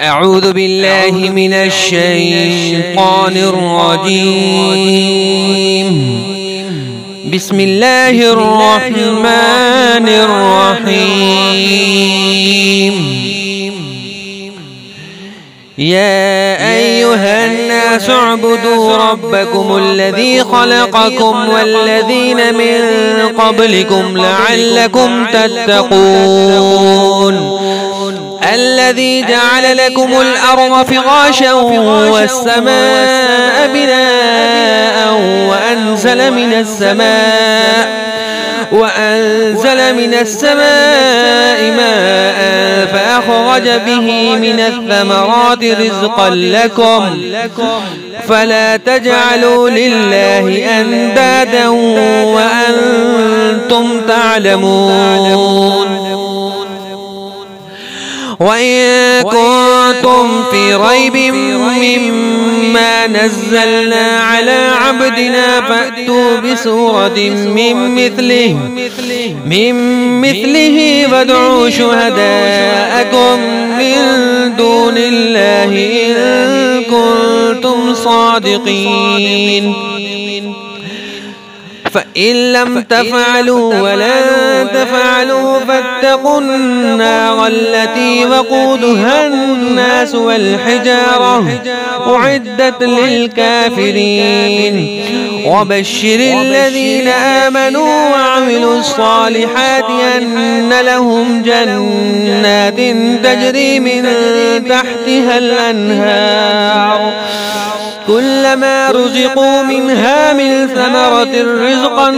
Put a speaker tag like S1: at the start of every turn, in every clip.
S1: أعوذ بالله من الشيطان الرجيم. بسم الله الرحمن الرحيم. يا أيها الناس اعبدوا ربكم الذي خلقكم والذين من قبلكم لعلكم تتقون. الذي جعل لكم الأرض فراشا والسماء بناء وأنزل من السماء ماء فأخرج به من الثمرات رزقا لكم فلا تجعلوا لله أندادا وأنتم تعلمون. وإن كنتم في ريب مما نزلنا على عبدنا فأتوا بسورة من مثله وادعوا شهداءكم من دون الله إن كنتم صادقين. فإن لم تفعلوا ولن تفعلوا فاتقوا النار التي وقودها الناس والحجارة أعدت للكافرين. وبشر الذين آمنوا وعملوا الصالحات أن لهم جنات تجري من تحتها الأنهار كلما رزقوا منها من ثمرة رزقا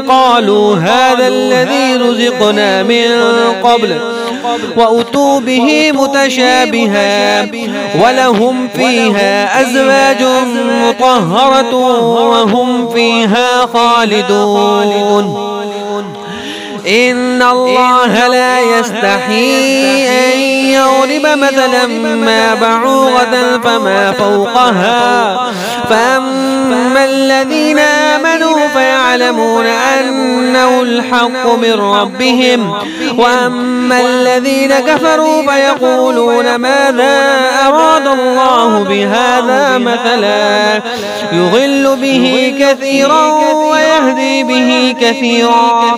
S1: قالوا هذا الذي رزقنا من قبل وأتوا به متشابها ولهم فيها أزواج مطهرة وهم فيها خالدون. إن الله لا يستحيي أن يضرب مثلا ما بعوضة فما فوقها فأما الذين آمنوا فيعلمون أنه الحق من ربهم وأما الذين كفروا فيقولون ماذا أراد الله بهذا مثلا يضل به كثيرا ويهدي به كثيرا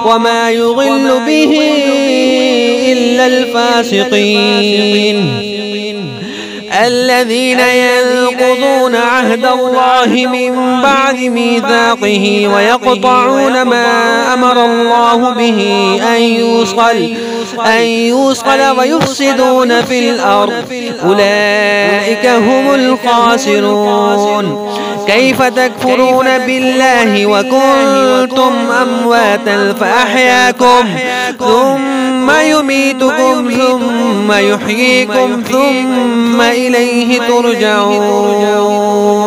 S1: وما يضل به إلا الفاسقين. الذين ينقضون عهد الله من بعد ميثاقه ويقطعون ما أمر الله به أن يوصل ويفسدون في الأرض أولئك هم الخاسرون. كيف تكفرون بالله وكنتم أمواتا فأحياكم ثم يميتكم ثم يحييكم ثم إليه ترجعون.